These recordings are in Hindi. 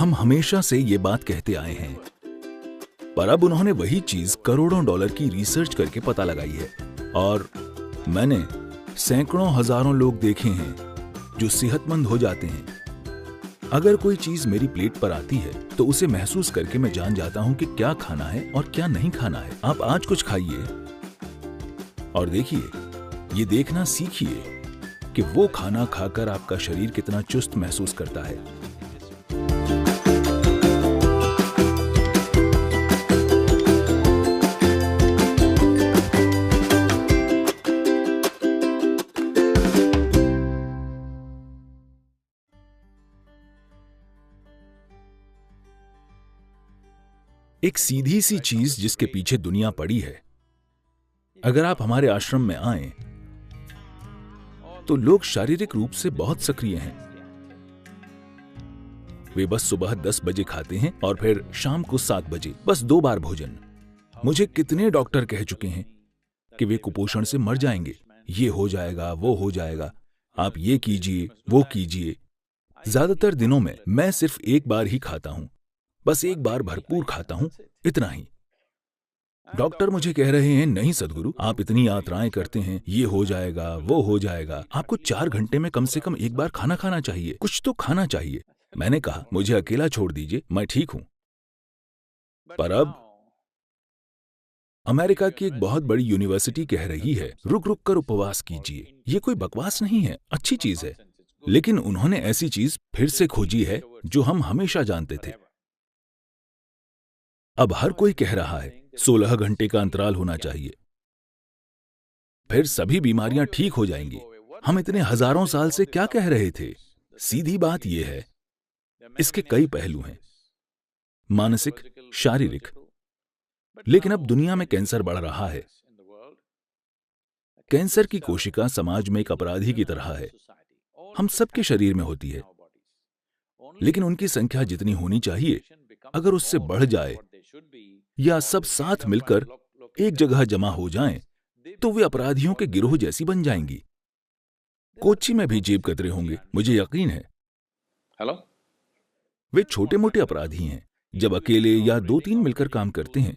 हम हमेशा से ये बात कहते आए हैं, पर अब उन्होंने वही चीज करोड़ों डॉलर की रिसर्च करके पता लगाई है। और मैंने सैकड़ों हजारों लोग देखे हैं जो सेहतमंद हो जाते हैं। अगर कोई चीज मेरी प्लेट पर आती है तो उसे महसूस करके मैं जान जाता हूं कि क्या खाना है और क्या नहीं खाना है। आप आज कुछ खाइए और देखिए, ये देखना सीखिए कि वो खाना खाकर आपका शरीर कितना चुस्त महसूस करता है। एक सीधी सी चीज जिसके पीछे दुनिया पड़ी है। अगर आप हमारे आश्रम में आएं, तो लोग शारीरिक रूप से बहुत सक्रिय हैं। वे बस सुबह 10 बजे खाते हैं और फिर शाम को 7 बजे, बस 2 बार भोजन। मुझे कितने डॉक्टर कह चुके हैं कि वे कुपोषण से मर जाएंगे, ये हो जाएगा, वो हो जाएगा, आप ये कीजिए, वो कीजिए। ज्यादातर दिनों में मैं सिर्फ एक बार ही खाता हूं, बस एक बार भरपूर खाता हूं, इतना ही। डॉक्टर मुझे कह रहे हैं, नहीं सदगुरु, आप इतनी यात्राएं करते हैं, ये हो जाएगा, वो हो जाएगा, आपको 4 घंटे में कम से कम एक बार खाना खाना चाहिए, कुछ तो खाना चाहिए। मैंने कहा, मुझे अकेला छोड़ दीजिए, मैं ठीक हूं। पर अब अमेरिका की एक बहुत बड़ी यूनिवर्सिटी कह रही है, रुक रुक कर उपवास कीजिए। ये कोई बकवास नहीं है, अच्छी चीज है। लेकिन उन्होंने ऐसी चीज फिर से खोजी है जो हम हमेशा जानते थे। अब हर कोई कह रहा है 16 घंटे का अंतराल होना चाहिए, फिर सभी बीमारियां ठीक हो जाएंगी। हम इतने हजारों साल से क्या कह रहे थे? सीधी बात यह है, इसके कई पहलू हैं, मानसिक, शारीरिक। लेकिन अब दुनिया में कैंसर बढ़ रहा है। कैंसर की कोशिका समाज में एक अपराधी की तरह है। हम सबके शरीर में होती है, लेकिन उनकी संख्या जितनी होनी चाहिए, अगर उससे बढ़ जाए या सब साथ मिलकर एक जगह जमा हो जाएं, तो वे अपराधियों के गिरोह जैसी बन जाएंगी। कोच्चि में भी जेब कतरे होंगे, मुझे यकीन है। हेलो, वे छोटे मोटे अपराधी हैं। जब अकेले या 2-3 मिलकर काम करते हैं,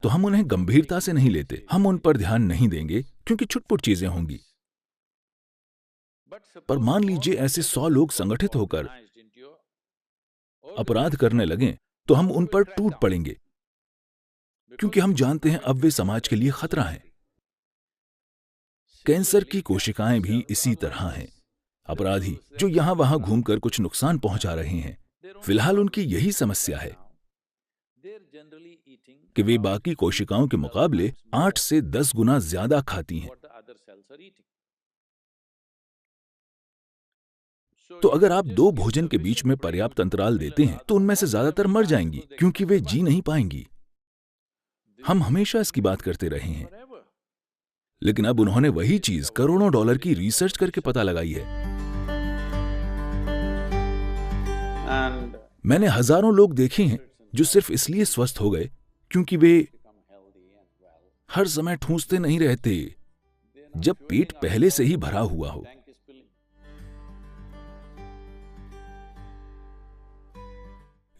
तो हम उन्हें गंभीरता से नहीं लेते। हम उन पर ध्यान नहीं देंगे क्योंकि छुटपुट चीजें होंगी। पर मान लीजिए ऐसे 100 लोग संगठित होकर अपराध करने लगें, तो हम उन पर टूट पड़ेंगे, क्योंकि हम जानते हैं अब वे समाज के लिए खतरा हैं। कैंसर की कोशिकाएं भी इसी तरह हैं, अपराधी जो यहां वहां घूमकर कुछ नुकसान पहुंचा रहे हैं। फिलहाल उनकी यही समस्या है कि वे बाकी कोशिकाओं के मुकाबले 8 से 10 गुना ज्यादा खाती हैं। तो अगर आप 2 भोजन के बीच में पर्याप्त अंतराल देते हैं, तो उनमें से ज्यादातर मर जाएंगी, क्योंकि वे जी नहीं पाएंगी। हम हमेशा इसकी बात करते रहे हैं, लेकिन अब उन्होंने वही चीज करोड़ों डॉलर की रिसर्च करके पता लगाई है। मैंने हजारों लोग देखे हैं जो सिर्फ इसलिए स्वस्थ हो गए क्योंकि वे हर समय ठूंसते नहीं रहते जब पेट पहले से ही भरा हुआ हो।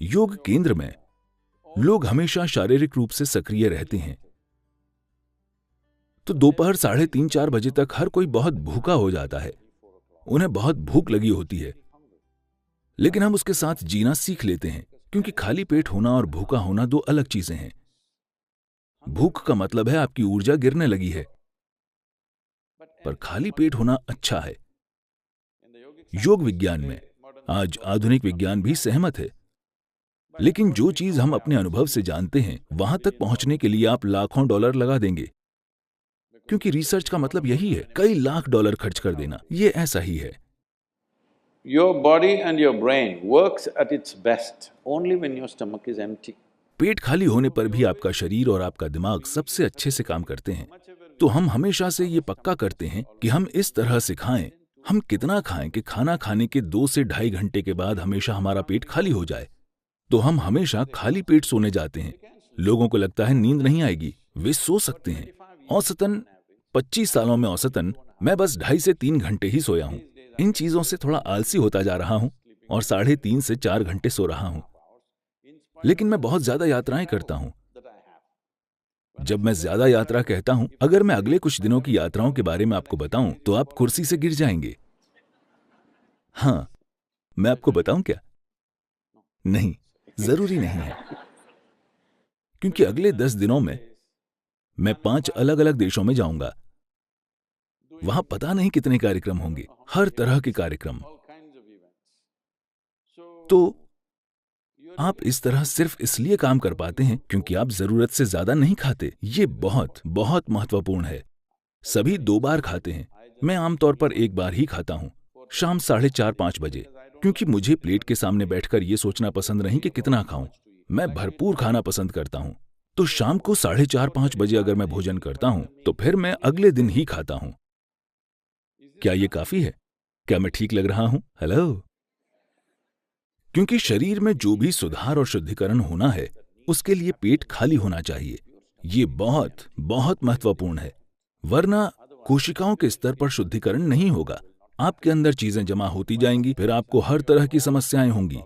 योग केंद्र में लोग हमेशा शारीरिक रूप से सक्रिय रहते हैं, तो दोपहर 3:30-4 बजे तक हर कोई बहुत भूखा हो जाता है। उन्हें बहुत भूख लगी होती है, लेकिन हम उसके साथ जीना सीख लेते हैं, क्योंकि खाली पेट होना और भूखा होना 2 अलग चीजें हैं। भूख का मतलब है आपकी ऊर्जा गिरने लगी है, पर खाली पेट होना अच्छा है। योग विज्ञान में आज आधुनिक विज्ञान भी सहमत है, लेकिन जो चीज हम अपने अनुभव से जानते हैं, वहां तक पहुंचने के लिए आप लाखों डॉलर लगा देंगे, क्योंकि रिसर्च का मतलब यही है, कई लाख डॉलर खर्च कर देना। ये ऐसा ही है। your body and your brain works at its best only when your stomach is empty. पेट खाली होने पर भी आपका शरीर और आपका दिमाग सबसे अच्छे से काम करते हैं। तो हम हमेशा से ये पक्का करते हैं कि हम इस तरह से खाएं, हम कितना खाएं कि खाना खाने के 2 से 2.5 घंटे के बाद हमेशा हमारा पेट खाली हो जाए। तो हम हमेशा खाली पेट सोने जाते हैं। लोगों को लगता है नींद नहीं आएगी, वे सो सकते हैं। औसतन 25 सालों में औसतन मैं बस 2.5 से 3 घंटे ही सोया हूं। इन चीजों से थोड़ा आलसी होता जा रहा हूं, और 3.5 से 4 घंटे सो रहा हूं। लेकिन मैं बहुत ज्यादा यात्राएं करता हूं। जब मैं ज्यादा यात्रा कहता हूं, अगर मैं अगले कुछ दिनों की यात्राओं के बारे में आपको बताऊं तो आप कुर्सी से गिर जाएंगे। हाँ, मैं आपको बताऊं क्या? नहीं, जरूरी नहीं है, क्योंकि अगले 10 दिनों में मैं 5 अलग अलग देशों में जाऊंगा। वहां पता नहीं कितने कार्यक्रम होंगे, हर तरह के कार्यक्रम। तो आप इस तरह सिर्फ इसलिए काम कर पाते हैं क्योंकि आप जरूरत से ज्यादा नहीं खाते। ये बहुत बहुत महत्वपूर्ण है। सभी 2 बार खाते हैं। मैं आमतौर पर 1 बार ही खाता हूं, शाम 4:30-5 बजे, क्योंकि मुझे प्लेट के सामने बैठकर यह सोचना पसंद नहीं कि कितना खाऊं। मैं भरपूर खाना पसंद करता हूं। तो शाम को 4:30-5 बजे अगर मैं भोजन करता हूं तो फिर मैं अगले दिन ही खाता हूं। क्या ये काफी है? क्या मैं ठीक लग रहा हूं? हेलो? क्योंकि शरीर में जो भी सुधार और शुद्धिकरण होना है उसके लिए पेट खाली होना चाहिए। ये बहुत बहुत महत्वपूर्ण है, वरना कोशिकाओं के स्तर पर शुद्धिकरण नहीं होगा। आपके अंदर चीजें जमा होती जाएंगी, फिर आपको हर तरह की समस्याएं होंगी।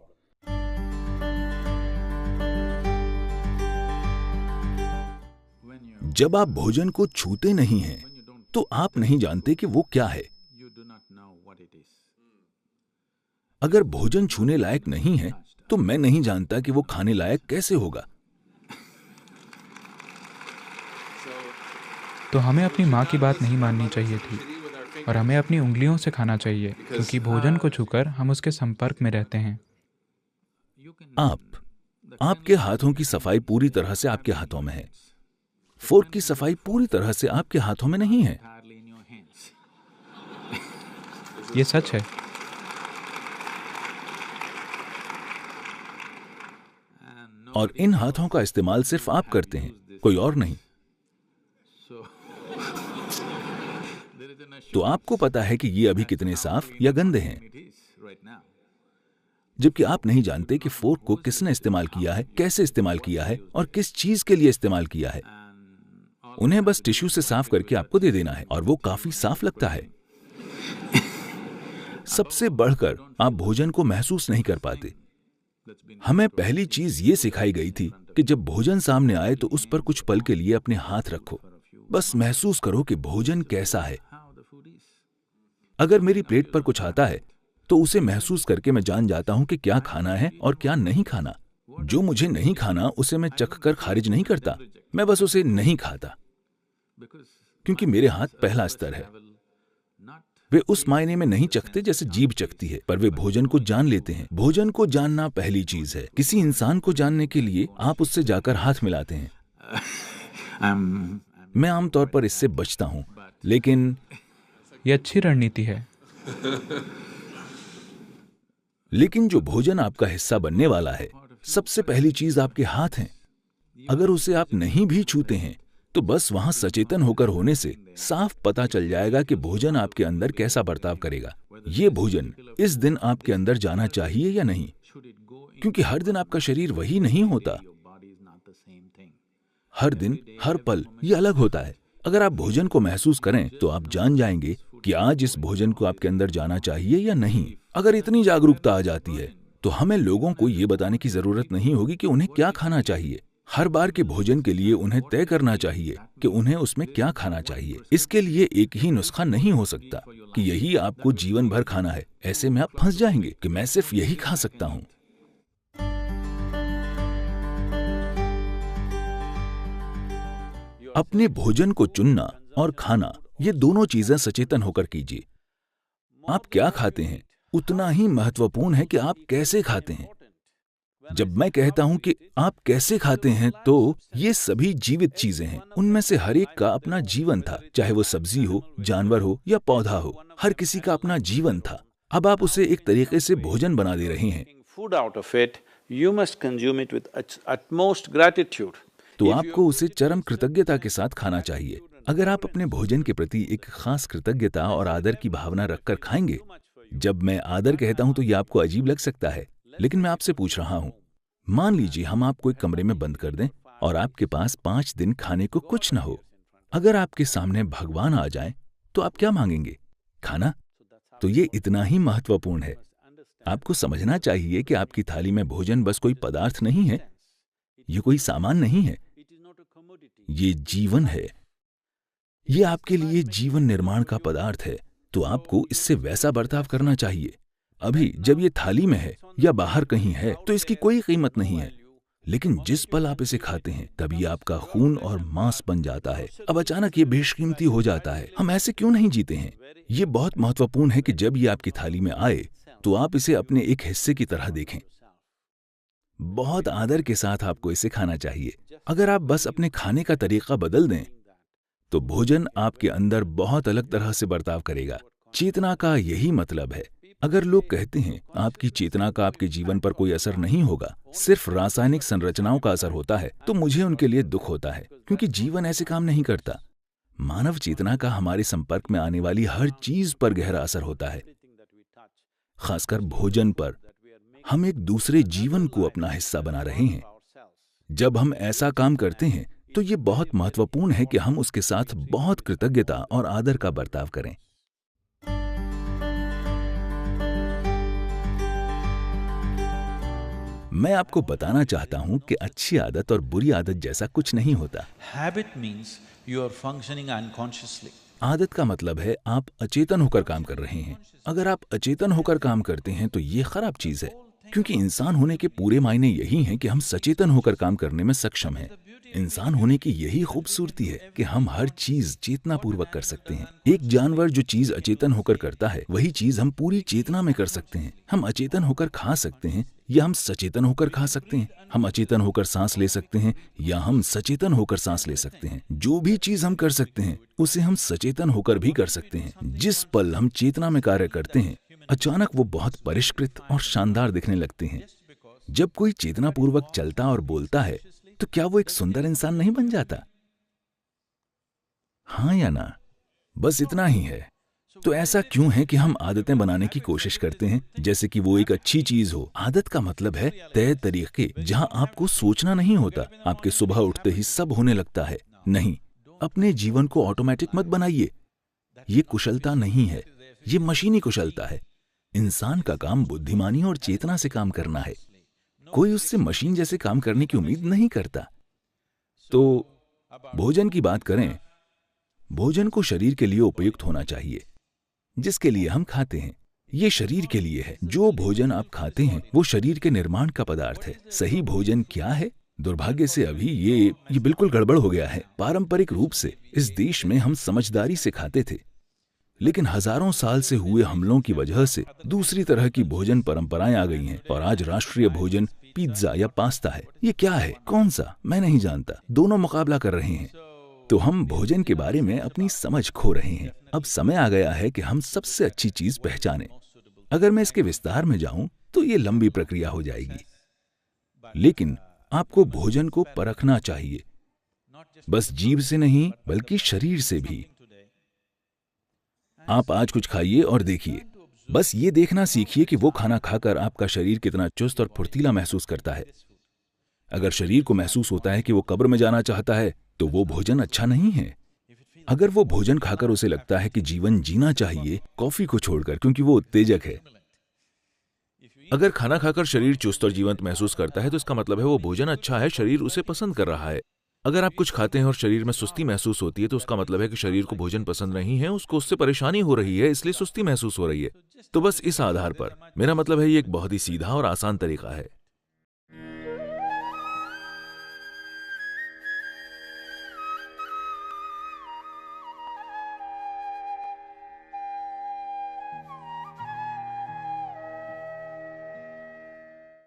जब आप भोजन को छूते नहीं हैं तो आप नहीं जानते कि वो क्या है। अगर भोजन छूने लायक नहीं है तो मैं नहीं जानता कि वो खाने लायक कैसे होगा। तो हमें अपनी माँ की बात नहीं माननी चाहिए थी और हमें अपनी उंगलियों से खाना चाहिए, क्योंकि भोजन को छूकर हम उसके संपर्क में रहते हैं। आपके हाथों की सफाई पूरी तरह से आपके हाथों में है। फोर्क की सफाई पूरी तरह से आपके हाथों में नहीं है। ये सच है। और इन हाथों का इस्तेमाल सिर्फ आप करते हैं, कोई और नहीं। तो आपको पता है कि ये अभी कितने साफ या गंदे हैं, जबकि आप नहीं जानते कि फोर्क को किसने इस्तेमाल किया है, कैसे इस्तेमाल किया है और किस चीज के लिए इस्तेमाल किया है। उन्हें बस टिश्यू से साफ करके आपको दे देना है और वो काफी साफ लगता है। सबसे बढ़कर आप भोजन को महसूस नहीं कर पाते। हमें पहली चीज ये सिखाई गई थी कि जब भोजन सामने आए तो उस पर कुछ पल के लिए अपने हाथ रखो, बस महसूस करो कि भोजन कैसा है। अगर मेरी प्लेट पर कुछ आता है तो उसे महसूस करके मैं जान जाता हूं कि क्या खाना है और क्या नहीं खाना। जो मुझे नहीं खाना उसे मैं चखकर खारिज नहीं करता, मैं बस उसे नहीं खाता, क्योंकि मेरे हाथ पहला स्तर है। वे उस मायने में नहीं चखते जैसे जीभ चखती है, पर वे भोजन को जान लेते हैं। भोजन को जानना पहली चीज है। किसी इंसान को जानने के लिए आप उससे जाकर हाथ मिलाते हैं। मैं आमतौर पर इससे बचता हूं, लेकिन ये अच्छी रणनीति है। लेकिन जो भोजन आपका हिस्सा बनने वाला है, सबसे पहली चीज आपके हाथ हैं। अगर उसे आप नहीं भी छूते हैं तो बस वहां सचेतन होकर होने से साफ पता चल जाएगा कि भोजन आपके अंदर कैसा बर्ताव करेगा। ये भोजन इस दिन आपके अंदर जाना चाहिए या नहीं, क्योंकि हर दिन आपका शरीर वही नहीं होता। हर दिन, हर पल ये अलग होता है। अगर आप भोजन को महसूस करें तो आप जान जाएंगे कि आज इस भोजन को आपके अंदर जाना चाहिए या नहीं। अगर इतनी जागरूकता आ जाती है तो हमें लोगों को ये बताने की जरूरत नहीं होगी कि उन्हें क्या खाना चाहिए। हर बार के भोजन के लिए उन्हें तय करना चाहिए कि उन्हें उसमें क्या खाना चाहिए। इसके लिए एक ही नुस्खा नहीं हो सकता कि यही आपको जीवन भर खाना है। ऐसे में आप फंस जाएंगे कि मैं सिर्फ यही खा सकता हूं। अपने भोजन को चुनना और खाना, ये दोनों चीजें सचेतन होकर कीजिए। आप क्या खाते हैं उतना ही महत्वपूर्ण है कि आप कैसे खाते हैं। जब मैं कहता हूं कि आप कैसे खाते हैं तो ये सभी जीवित चीजें हैं। उनमें से हर एक का अपना जीवन था, चाहे वो सब्जी हो, जानवर हो या पौधा हो। हर किसी का अपना जीवन था। अब आप उसे एक तरीके से भोजन बना दे रहे हैं। तो आपको उसे चरम कृतज्ञता के साथ खाना चाहिए। अगर आप अपने भोजन के प्रति एक खास कृतज्ञता और आदर की भावना रखकर खाएंगे। जब मैं आदर कहता हूं तो यह आपको अजीब लग सकता है, लेकिन मैं आपसे पूछ रहा हूं, मान लीजिए हम आपको एक कमरे में बंद कर दें और आपके पास 5 दिन खाने को कुछ न हो। अगर आपके सामने भगवान आ जाए तो आप क्या मांगेंगे? खाना। तो ये इतना ही महत्वपूर्ण है। आपको समझना चाहिए कि आपकी थाली में भोजन बस कोई पदार्थ नहीं है, ये कोई सामान नहीं है, ये जीवन है। ये आपके लिए जीवन निर्माण का पदार्थ है, तो आपको इससे वैसा बर्ताव करना चाहिए। अभी जब ये थाली में है या बाहर कहीं है तो इसकी कोई कीमत नहीं है, लेकिन जिस पल आप इसे खाते हैं तभी आपका खून और मांस बन जाता है। अब अचानक ये बेशकीमती हो जाता है। हम ऐसे क्यों नहीं जीते हैं? ये बहुत महत्वपूर्ण है कि जब ये आपकी थाली में आए तो आप इसे अपने एक हिस्से की तरह देखें। बहुत आदर के साथ आपको इसे खाना चाहिए। अगर आप बस अपने खाने का तरीका बदल दें तो भोजन आपके अंदर बहुत अलग तरह से बर्ताव करेगा। चेतना का यही मतलब है। अगर लोग कहते हैं आपकी चेतना का आपके जीवन पर कोई असर नहीं होगा, सिर्फ रासायनिक संरचनाओं का असर होता है, तो मुझे उनके लिए दुख होता है, क्योंकि जीवन ऐसे काम नहीं करता। मानव चेतना का हमारे संपर्क में आने वाली हर चीज पर गहरा असर होता है, खासकर भोजन पर। हम एक दूसरे जीवन को अपना हिस्सा बना रहे हैं। जब हम ऐसा काम करते हैं तो ये बहुत महत्वपूर्ण है कि हम उसके साथ बहुत कृतज्ञता और आदर का बर्ताव करें। मैं आपको बताना चाहता हूं कि अच्छी आदत और बुरी आदत जैसा कुछ नहीं होता। Habit means you are functioning unconsciously. आदत का मतलब है आप अचेतन होकर काम कर रहे हैं। अगर आप अचेतन होकर काम करते हैं तो ये खराब चीज है, क्योंकि इंसान होने के पूरे मायने यही हैं कि हम सचेतन होकर काम करने में सक्षम हैं। इंसान होने की यही खूबसूरती है कि हम हर चीज चेतनापूर्वक कर सकते हैं। एक जानवर जो चीज अचेतन होकर करता है वही चीज हम पूरी चेतना में कर सकते हैं। हम अचेतन होकर खा सकते हैं या हम सचेतन होकर खा सकते हैं। हम अचेतन होकर सांस ले सकते हैं या हम सचेतन होकर सांस ले सकते हैं। जो भी चीज हम कर सकते हैं उसे हम सचेतन होकर भी कर सकते हैं। जिस पल हम चेतना में कार्य करते हैं अचानक वो बहुत परिष्कृत और शानदार दिखने लगते हैं। जब कोई चेतनापूर्वक चलता और बोलता है तो क्या वो एक सुंदर इंसान नहीं बन जाता? हाँ या ना? बस इतना ही है। तो ऐसा क्यों है कि हम आदतें बनाने की कोशिश करते हैं जैसे कि वो एक अच्छी चीज हो? आदत का मतलब है तय तरीके जहां आपको सोचना नहीं होता। आपके सुबह उठते ही सब होने लगता है। नहीं, अपने जीवन को ऑटोमेटिक मत बनाइए। ये कुशलता नहीं है, ये मशीनी कुशलता है। इंसान का काम बुद्धिमानी और चेतना से काम करना है। कोई उससे मशीन जैसे काम करने की उम्मीद नहीं करता। तो भोजन की बात करें, भोजन को शरीर के लिए उपयुक्त होना चाहिए जिसके लिए हम खाते हैं। ये शरीर के लिए है। जो भोजन आप खाते हैं वो शरीर के निर्माण का पदार्थ है। सही भोजन क्या है? दुर्भाग्य से अभी ये बिल्कुल गड़बड़ हो गया है। पारंपरिक रूप से इस देश में हम समझदारी से खाते थे, लेकिन हजारों साल से हुए हमलों की वजह से दूसरी तरह की भोजन परंपराएं आ गई हैं और आज राष्ट्रीय भोजन पिज्जा या पास्ता है। ये क्या है? कौन सा? मैं नहीं जानता। दोनों मुकाबला कर रहे हैं। तो हम भोजन के बारे में अपनी समझ खो रहे हैं। अब समय आ गया है कि हम सबसे अच्छी चीज पहचानें। अगर मैं इसके विस्तार में जाऊं तो ये लंबी प्रक्रिया हो जाएगी, लेकिन आपको भोजन को परखना चाहिए, बस जीभ से नहीं बल्कि शरीर से भी। आप आज कुछ खाइए और देखिए। बस ये देखना सीखिए कि वो खाना खाकर आपका शरीर कितना चुस्त और फुर्तीला महसूस करता है। अगर शरीर को महसूस होता है कि वो कब्र में जाना चाहता है तो वो भोजन अच्छा नहीं है। अगर वो भोजन खाकर उसे लगता है कि जीवन जीना चाहिए, कॉफी को छोड़कर, क्योंकि वो उत्तेजक है। अगर खाना खाकर शरीर चुस्त और जीवंत महसूस करता है तो इसका मतलब है वो भोजन अच्छा है, शरीर उसे पसंद कर रहा है। अगर आप कुछ खाते हैं और शरीर में सुस्ती महसूस होती है तो उसका मतलब है कि शरीर को भोजन पसंद नहीं है, उसको उससे परेशानी हो रही है, इसलिए सुस्ती महसूस हो रही है। तो बस इस आधार पर मेरा मतलब है ये एक बहुत ही सीधा और आसान तरीका है।